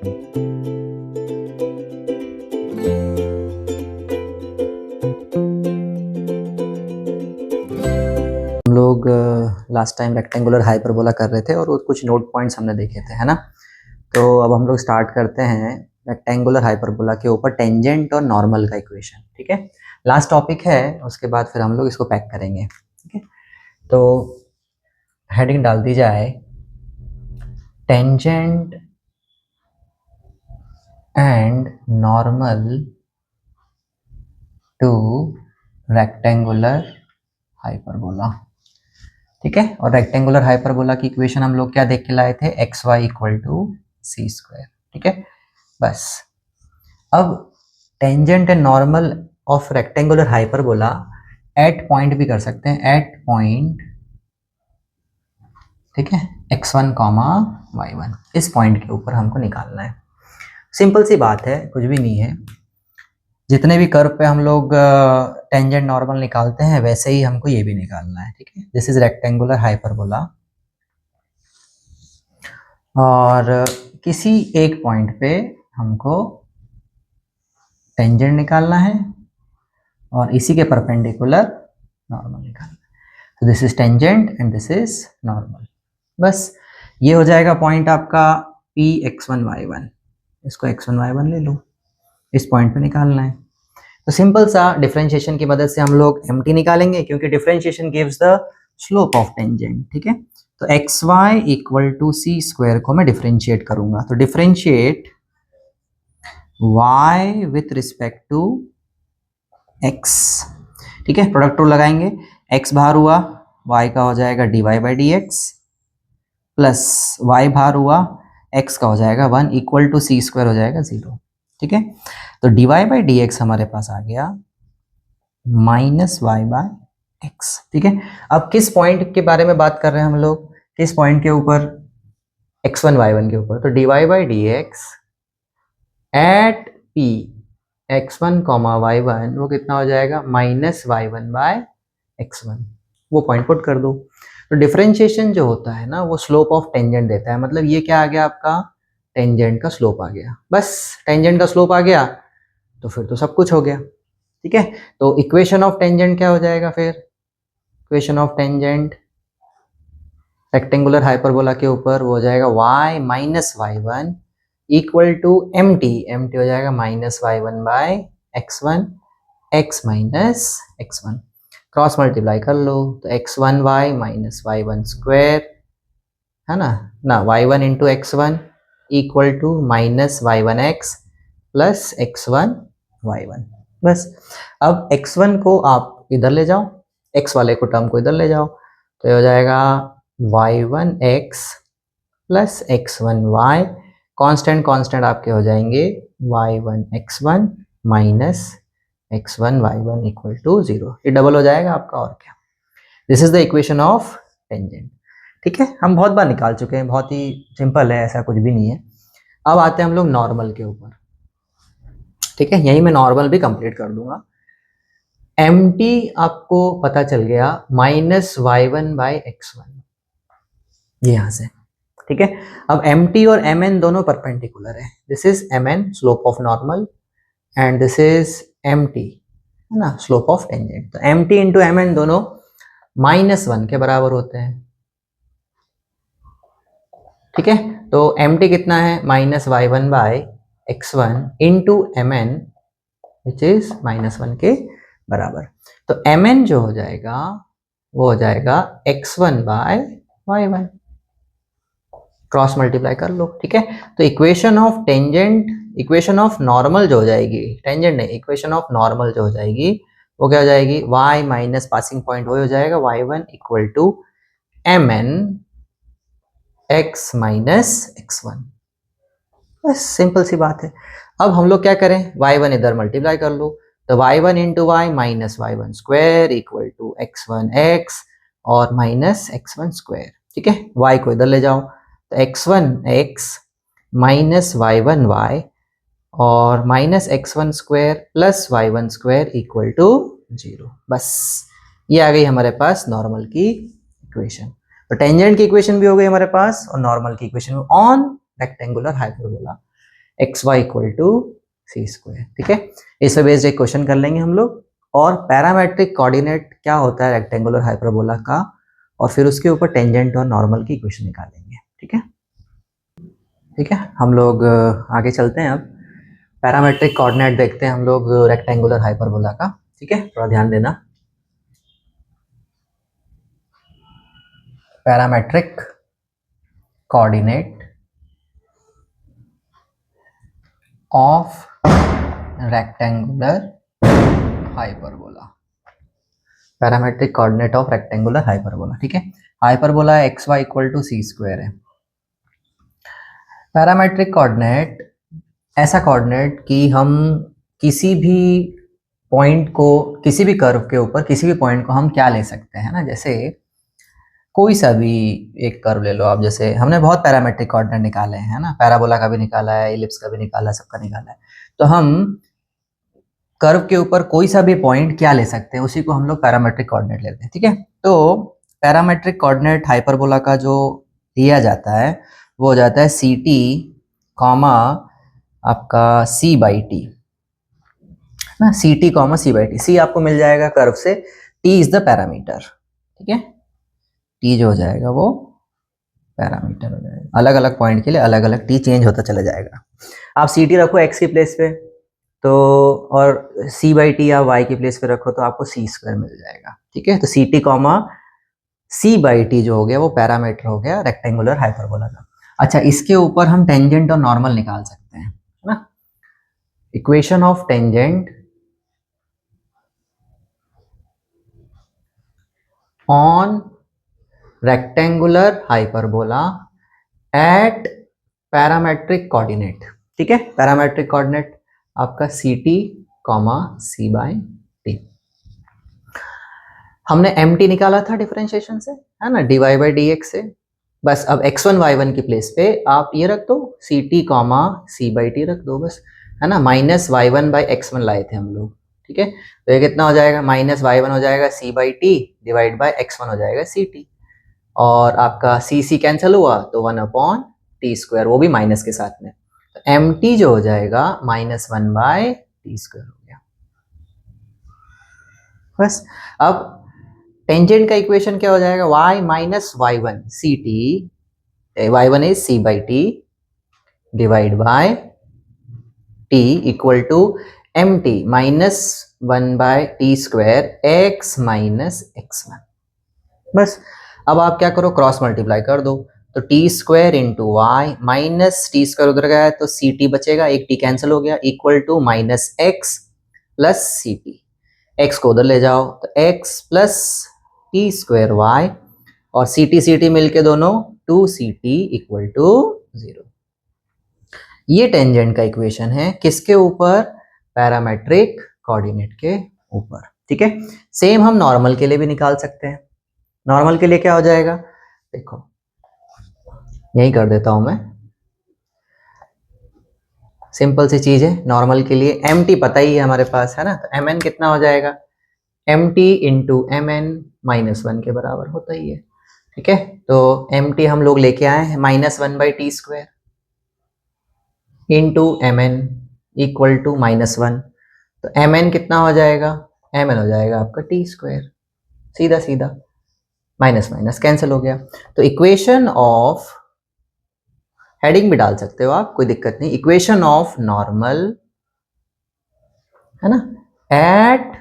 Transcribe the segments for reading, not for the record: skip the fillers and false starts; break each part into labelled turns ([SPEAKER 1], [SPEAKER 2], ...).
[SPEAKER 1] हम लोग last time rectangular hyperbola कर रहे थे और वो कुछ नोट पॉइंट्स हमने देखे थे, है ना। तो अब हम लोग स्टार्ट करते हैं रेक्टेंगुलर हाइपरबोला के ऊपर टेंजेंट और नॉर्मल का इक्वेशन। ठीक है, लास्ट टॉपिक है, उसके बाद फिर हम लोग इसको पैक करेंगे। ठीक है, तो हेडिंग डाल दी जाए tangent and normal two rectangular hyperbola. ठीक है, और रेक्टेंगुलर हाइपरबोला की इक्वेशन हम लोग क्या देख के लाए थे, X Y equal to C square. ठीक है, बस अब tangent and normal of rectangular hyperbola at point भी कर सकते हैं, एट पॉइंट, ठीक है, x1 कॉमा y1, इस पॉइंट के ऊपर हमको निकालना है। सिंपल सी बात है, कुछ भी नहीं है। जितने भी कर्व पे हम लोग टेंजेंट नॉर्मल निकालते हैं वैसे ही हमको ये भी निकालना है। ठीक है, दिस इज रेक्टेंगुलर हाइपरबोला और किसी एक पॉइंट पे हमको टेंजेंट निकालना है और इसी के परपेंडिकुलर नॉर्मल निकालना है। तो this is tangent and this is normal. बस ये हो जाएगा पॉइंट आपका पी x1 y1, इसको x1 y1 ले लो, इस पॉइंट पे निकालना है। तो सिंपल सा डिफरेंशिएशन की मदद से हम लोग mt निकालेंगे, क्योंकि differentiation gives the slope of tangent. ठीक है, तो X Y equal to C square को मैं डिफरेंशिएट करूंगा। तो differentiate y with respect to x। ठीक है, प्रोडक्ट रूल लगाएंगे, x बाहर हुआ, y का हो जाएगा dy by D x, plus y बाहर हुआ, x का हो जाएगा 1 इक्वल टू सी स्क्वायर हो जाएगा 0। ठीक है, तो dy बाई डी एक्स हमारे पास आ गया माइनस वाई बाई एक्स। ठीक है, अब किस पॉइंट के बारे में बात कर रहे हैं हम लोग, किस पॉइंट के ऊपर, x1 y1 के ऊपर। तो dy by D X at p x1 comma y1 वो कितना हो जाएगा, माइनस y1 बाय x1, वो पॉइंट पुट कर दो। तो डिफरेंशिएशन जो होता है ना वो स्लोप ऑफ टेंजेंट देता है, मतलब ये क्या आ गया आपका, टेंजेंट का स्लोप आ गया। बस टेंजेंट का स्लोप आ गया तो फिर तो सब कुछ हो गया। ठीक है, तो इक्वेशन ऑफ टेंजेंट क्या हो जाएगा फिर, equation of tangent rectangular hyperbola के ऊपर वो हो जाएगा y minus y1 equal to mt, mt हो जाएगा minus y1 by x1, x minus x1, cross multiply कर लो तो x1 y minus y1 square, है ना y1 into x1 equal to minus y1 x plus x1 y1। बस अब x1 को आप इधर ले जाओ, x वाले को टर्म को इधर ले जाओ, तो ये हो जाएगा y1 x plus x1 y, constant constant आपके हो जाएंगे y1 x1 minus x1 y1 equal to 0। ये डबल हो जाएगा आपका, और क्या। This is the equation of tangent. ठीक है, हम बहुत बार निकाल चुके हैं, बहुत ही सिंपल है, ऐसा कुछ भी नहीं है। अब आते हैं हम लोग नॉर्मल के ऊपर। ठीक है, यही मैं नॉर्मल भी कंप्लीट कर दूंगा। mt आपको पता चल गया माइनस y1 बाई x1, ये यहां से। ठीक है, अब mt और mn दोनों परपेंडिकुलर है। This is mn slope of normal and this is mt, है ना, स्लोप ऑफ टेंजेंट। तो mt इंटू mn दोनों -1 के बराबर होते हैं। ठीक है, तो mt कितना है, minus y1 by x1 into mn which is -1 के बराबर। तो mn जो हो जाएगा वो हो जाएगा x1 bye y1, cross multiply कर लो। ठीक है, तो equation of tangent, equation of normal जो हो जाएगी, टेंजेंट नहीं, इक्वेशन ऑफ नॉर्मल जो हो जाएगी वो क्या हो जाएगी, y माइनस पासिंग पॉइंट वो हो जाएगा y1 equal to mn x minus x1। बस सिंपल सी बात है। अब हम लोग क्या करें, y1 इधर मल्टीप्लाई कर लो, तो y1 into y minus y1 square equal to x1 x और माइनस x1 स्क्वायर। ठीक है, y को इधर ले जाओ, तो x1 x minus y1 y और minus x1 square plus y1 square equal to 0। बस ये आ गई हमारे पास नॉर्मल की इक्वेशन। तो टेंजेंट की इक्वेशन भी हो गई हमारे पास और नॉर्मल की equation on rectangular hyperbola. X Y equal to C square. ठीक है, इस पे बेस्ड एक क्वेश्चन कर लेंगे हम लोग। और पैरामेट्रिक कोऑर्डिनेट क्या होता है रेक्टेंगुलर हाइपरबोला का, और फिर उसके ऊपर टेंजेंट और नॉर्मल की इक्वेशन निकालेंगे। ठीक है, ठीक है, हम लोग आगे चलते हैं। अब पैरामेट्रिक कोऑर्डिनेट देखते हैं हम लोग रेक्टेंगुलर हाइपरबोला का। ठीक है, थोड़ा ध्यान देना। Parametric coordinate of rectangular hyperbola. Parametric coordinate of rectangular hyperbola. ठीक है, hyperbola x Y equal to C square है। पैरामेट्रिक कोऑर्डिनेट ऐसा कोऑर्डिनेट कि हम किसी भी पॉइंट को, किसी भी कर्व के ऊपर किसी भी पॉइंट को हम क्या ले सकते हैं ना, जैसे कोई सा भी एक कर्व ले लो आप। जैसे हमने बहुत पैरामेट्रिक कोऑर्डिनेट निकाले हैं ना, पैराबोला का भी निकाला है, इलिप्स का भी निकाला है, सबका निकाला है। तो हम कर्व के ऊपर कोई सा भी पॉइंट क्या ले सकते हैं, उसी को हम लोग पैरामेट्रिक कोऑर्डिनेट लेते हैं। ठीक है, तो पैरामेट्रिक कोऑर्डिनेट हाइपरबोला का जो दिया जाता है वो हो जाता है सी टी कॉमा आपका सी बाई टी ना, C t comma C by t. C आपको मिल जाएगा कर्व से, टी इज द पैरामीटर। ठीक है, टी जो हो जाएगा वो पैरामीटर हो जाएगा। अलग अलग पॉइंट के लिए अलग अलग टी चेंज होता चला जाएगा। आप सी टी रखो एक्स की प्लेस पे तो, और सी बाई टी आप वाई की प्लेस पे रखो तो आपको सी स्क्वायर मिल जाएगा। ठीक है, तो c t comma C by t जो हो गया वो पैरामीटर हो गया रेक्टेंगुलर हाइपरबोला का। अच्छा, इसके ऊपर हम टेंजेंट और नॉर्मल निकाल सकते हैं ना। Equation of tangent on rectangular hyperbola at parametric coordinate. ठीक है, पैरामेट्रिक कोऑर्डिनेट आपका c t comma C by t. हमने एम टी निकाला था डिफरेंशिएशन से, है ना, d y by D x से। बस अब x1 y1 की प्लेस पे आप ये रख दो c t comma C by t रख दो बस, है ना। Minus y one by x one लाए थे हम लोग। ठीक है, तो ये कितना हो जाएगा, माइनस वाई वन हो जाएगा C by t divide by x one हो जाएगा सी टी, और आपका सी सी कैंसिल हुआ तो 1/t स्क्वायर, वो भी माइनस के साथ में। तो एम टी जो हो जाएगा -1/t स्क्वायर हो गया बस। अब टेंजेंट का इक्वेशन क्या हो जाएगा, y minus y one c t, y one is c by t divide by t equal to m t -1/t square x minus x one. बस अब आप क्या करो, क्रॉस मल्टीप्लाई कर दो। तो t square into y minus t square उधर गया है तो सी टी बचेगा, एक टी कैंसिल हो गया, equal to minus x plus c t. X को उधर ले जाओ तो x plus t square y, और सी टी मिलके दोनों 2ct इक्वल टू 0। ये टेंजेंट का इक्वेशन है किसके ऊपर, पैरामेट्रिक कोऑर्डिनेट के ऊपर। ठीक है, सेम हम नॉर्मल के लिए भी निकाल सकते हैं। नॉर्मल के लिए क्या हो जाएगा, देखो यही कर देता हूं मैं, सिंपल सी चीज है। नॉर्मल के लिए एम टी पता ही है हमारे पास, है ना, तो एम एन कितना हो जाएगा, m t into m n -1 के बराबर होता ही है। ठीक है, तो एम टी हम लोग लेके आए हैं -1/t square into m n equal to -1। तो एम एन कितना हो जाएगा, एम एन हो जाएगा आपका टी स्क्वायर, सीधा सीधा माइनस माइनस कैंसिल हो गया। तो इक्वेशन ऑफ, हेडिंग भी डाल सकते हो आप, कोई दिक्कत नहीं, इक्वेशन ऑफ नॉर्मल, है ना, at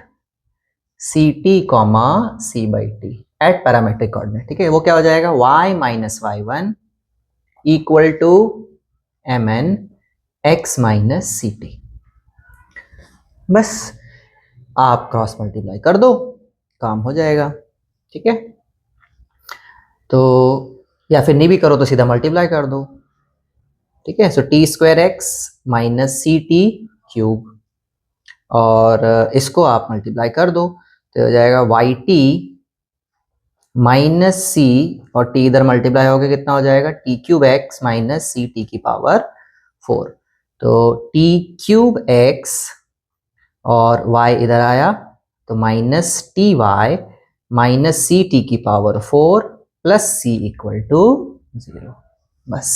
[SPEAKER 1] c t comma C by t at parametric coordinate. ठीक है, वो क्या हो जाएगा, y minus y one equal to m n x minus C t. बस आप क्रॉस मल्टीप्लाई कर दो, काम हो जाएगा। ठीक है, तो या फिर नहीं भी करो तो सीधा मल्टीप्लाई कर दो। ठीक है, so t square x minus सी टी क्यूब, और इसको आप मल्टीप्लाई कर दो तो हो जाएगा वाई टी माइनस सी, और टी इधर मल्टीप्लाई हो गया कितना हो जाएगा, टी क्यूब एक्स माइनस सी टी की पावर 4। तो टी क्यूब एक्स और y इधर आया तो माइनस टी वाई माइनस सी टी की power 4 plus C equal to 0। बस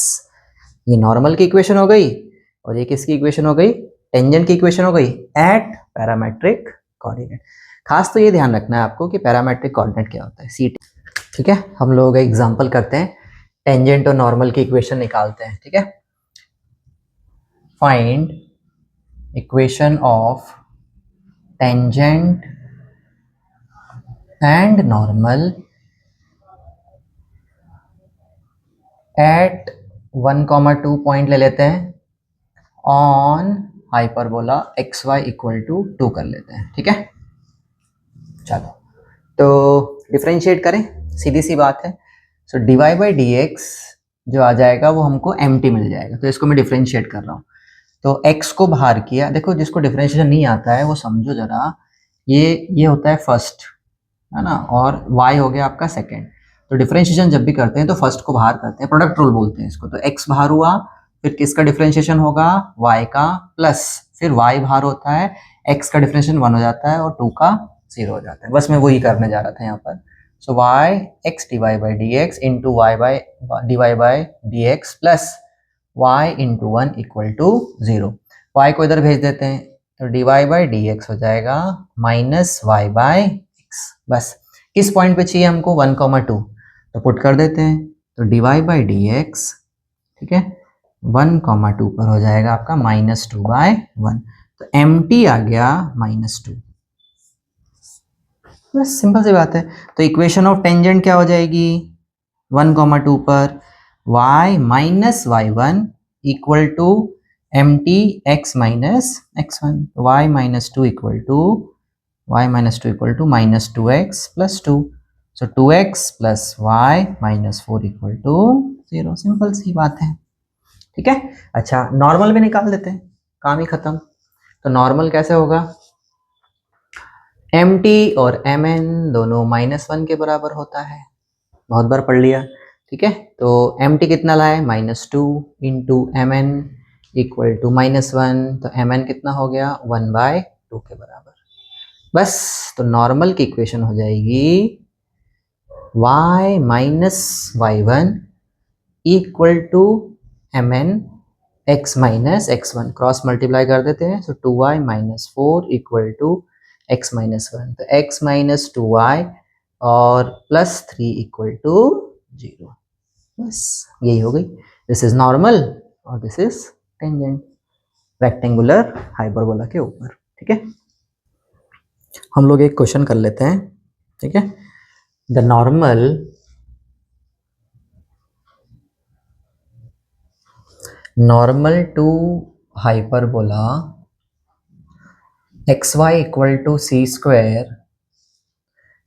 [SPEAKER 1] ये नॉर्मल की इक्वेशन हो गई। और ये किसकी इक्वेशन हो गई, टेंजेंट की इक्वेशन हो गई एट पैरामेट्रिक कोऑर्डिनेट। खास तो ये ध्यान रखना है आपको कि पैरामेट्रिक कोऑर्डिनेट क्या होता है, सी। ठीक है, हम लोग एग्जांपल करते हैं, टेंजेंट और नॉर्मल की इक्वेशन निकालते हैं। ठीक है, find equation of tangent and normal at 1,2 point ले लेते हैं on hyperbola x Y equal to 2 कर लेते हैं। ठीक है, चलो तो डिफरेंशिएट करें, सीधी सी बात है। So d y by D x जो आ जाएगा वो हमको एम्प्टी मिल जाएगा, तो इसको मैं डिफरेंशिएट कर रहा हूँ। तो x को बाहर किया, देखो जिसको डिफरेंशिएशन नहीं आता है वो समझो जरा, ये होता है फर्स्ट, है ना, और y हो गया आपका सेकंड। तो डिफरेंशिएशन जब भी करते हैं तो फर्स्ट को बाहर करते हैं, प्रोडक्ट रूल बोलते हैं इसको। तो x बाहर हुआ, फिर किसका डिफरेंशिएशन होगा, y का, प्लस फिर y बाहर होता है, x का डिफरेंशिएशन 1 हो जाता है और 2 का 0 हो जाता है। बस मैं वही करने जा रहा था यहाँ पर। So y x dy by D x into y by d y by D x plus y into 1 equal to 0। y को इधर भेज देते हैं, तो d y by D x हो जाएगा माइनस वाई बाई एक्स। बस किस पॉइंट पे चाहिए हमको, 1,2, तो पुट कर देते हैं। तो d y by D x, ठीक है, 1,2 पर हो जाएगा आपका -2 बाय 1। तो एम्प्टी आ गया -2। बस सिंपल सी बात है। तो इक्वेशन ऑफ टेंजेंट क्या हो जाएगी, 1,2 पर y minus y1 equal to empty x minus x1। y minus 2 equal to -2x plus 2। So 2x plus y minus 4 equal to 0। Simple सी बात है। ठीक है, अच्छा नॉर्मल भी निकाल देते हैं, काम ही खत्म। तो नॉर्मल कैसे होगा, एम टी और एम एन दोनों -1 के बराबर होता है, बहुत बार पढ़ लिया। ठीक है, तो एम टी कितना लाए, -2 into m n equal to -1, तो एम एन कितना हो गया, 1/2 के बराबर। बस तो नॉर्मल की इक्वेशन हो जाएगी y minus y1 equal to m n x minus x1, cross multiply कर देते हैं। So 2y minus 4 equal to x minus 1, तो x माइनस 2y और प्लस 3 इक्वल टू 0। बस यही हो गई। दिस इज नॉर्मल और this is tangent rectangular hyperbola के ऊपर। ठीक है, हम लोग एक क्वेश्चन कर लेते हैं। ठीक है, the normal to hyperbola xy equal to c square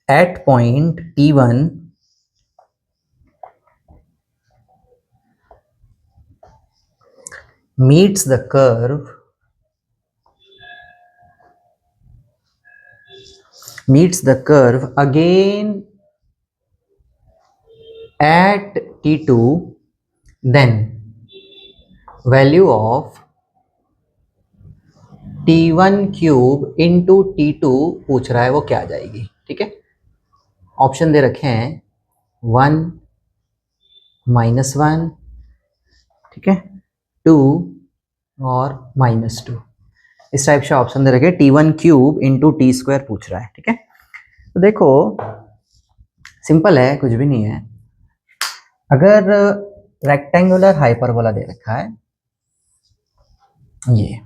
[SPEAKER 1] at point T1 meets the curve again at T2, then value of T1 cube into T2 पूछ रहा है, वो क्या आ जाएगी। ठीक है, ऑप्शन दे रखे हैं 1 -1, ठीक है, 2 और -2, इस टाइप से ऑप्शन दे रखे। T1 cube into T square पूछ रहा है। ठीक है, तो देखो सिंपल है, कुछ भी नहीं है। अगर रेक्टेंगुलर हाइपरबोला दे रखा है ये,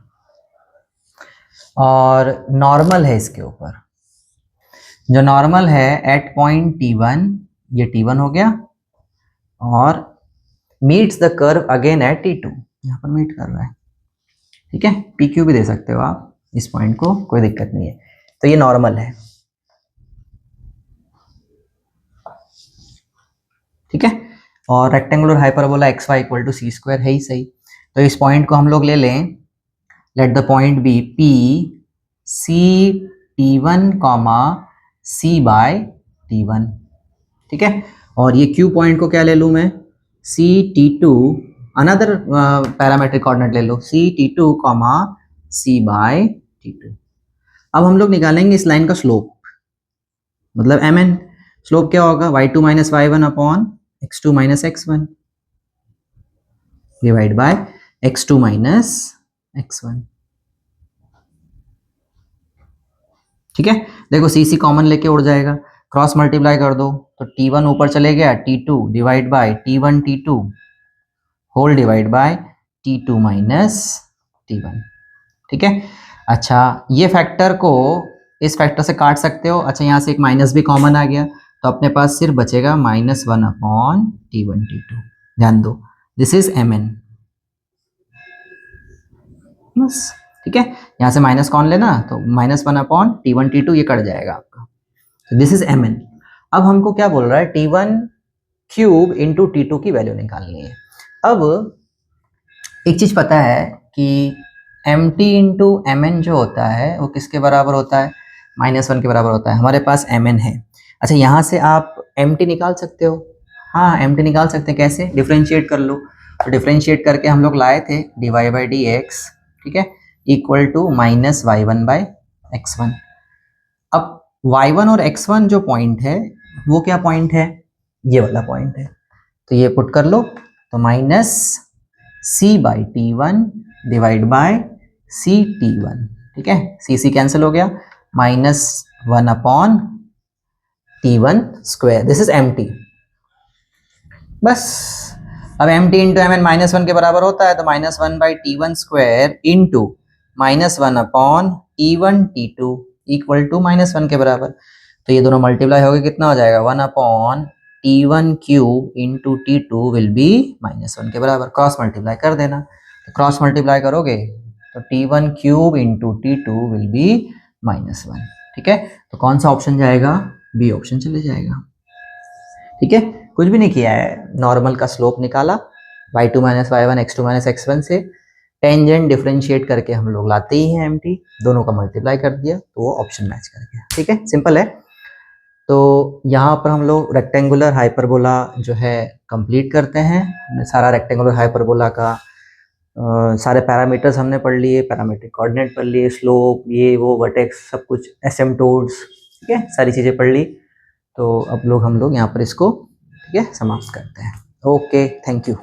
[SPEAKER 1] और नॉर्मल है इसके ऊपर, जो नॉर्मल है एट पॉइंट T1, ये T1 हो गया, और meets the curve again at T2, यहाँ पर मीट कर रहा है। ठीक है, PQ भी दे सकते हो आप इस पॉइंट को, कोई दिक्कत नहीं है। तो ये नॉर्मल है। ठीक है, और rectangular hyperbola xy equal to c square है ही सही। तो इस पॉइंट को हम लोग ले लें, let the point be P C T1 comma C by T1। ठीक है, और ये Q पॉइंट को क्या ले लूँ मैं, C T2, another parametric coordinate ले लो, C T2 comma C by T2। अब हम लोग निकालेंगे इस लाइन का स्लोप, मतलब mn। स्लोप क्या होगा, y2 minus y1 upon x2 minus x1 divide by x2 minus x1। ठीक है, देखो सी सी कॉमन लेके उड़ जाएगा, क्रॉस मल्टीप्लाई कर दो तो t1 ऊपर चले गया, t2 divide by t1 t2 whole divide by t2 minus t1। ठीक है, अच्छा ये फैक्टर को इस फैक्टर से काट सकते हो। अच्छा यहाँ से एक माइनस भी कॉमन आ गया तो अपने पास सिर्फ बचेगा -1 अपॉन t1 t2। ध्यान दो, दिस इज mn बस। ठीक है, यहाँ से माइनस कौन लेना तो -1 अपॉन t1 t2 ये कट जाएगा आपका, तो दिस इज mn। अब हमको क्या बोल रहा है, t1 क्यूब इंटू t2 की वैल्यू निकालनी है। अब एक चीज पता है कि mt इंटू mn जो होता है वो किसके बराबर होता है, -1 के बराबर होता है। हमारे पास mn है। अच्छा यहाँ से आप mt निकाल सकते हो, हाँ mt निकाल सकते हैं, कैसे, डिफरेंशिएट कर लो। तो डिफरेंशिएट करके हम लोग लाए थे dy बाई डी एक्स, ठीक है, equal to -y1 by x1। अब y1 और x1 जो पॉइंट है वो क्या पॉइंट है, ये वाला पॉइंट है, तो ये पुट कर लो तो minus c by t1 divide by c t1। ठीक है, सी सी कैंसिल हो गया, -1 upon t1 square, this is mt। बस अब mt इंटू एम एन -1 के बराबर होता है तो -1 by t1 square into -1 upon t1 t2 equal to -1 के बराबर। तो ये दोनों मल्टीप्लाई हो गए, कितना हो जाएगा, 1 upon t1 cube into t2 will be -1 के बराबर। क्रॉस मल्टीप्लाई कर देना, तो क्रॉस मल्टीप्लाई करोगे तो t1 cube into t2 will be -1। ठीक है, तो कौन सा ऑप्शन जाएगा, बी ऑप्शन चले जाएगा। ठीक है, कुछ भी नहीं किया है, नॉर्मल का स्लोप निकाला y2 minus y1 x2 minus x1 से, टेंजेंट डिफरेंशिएट करके हम लोग लाते ही हैं mt, दोनों का मल्टीप्लाई कर दिया तो वो ऑप्शन मैच कर गया। ठीक है, सिंपल है। तो यहाँ पर हम लोग रेक्टेंगुलर हाइपरबोला जो है कंप्लीट करते हैं। हमने सारा रेक्टेंगुलर हाइपरबोला का सारे पैरामीटर्स हमने पढ़ लिए, पैरामीट्रिक कोऑर्डिनेट पढ़ लिए, स्लोप, ये वो वर्टेक्स सब कुछ, एसिम्पटोट्स, ठीक है, सारी चीज़ें पढ़ ली। तो अब हम लोग यहाँ पर इसको, ठीक है, समाप्त करते हैं। Okay, thank you.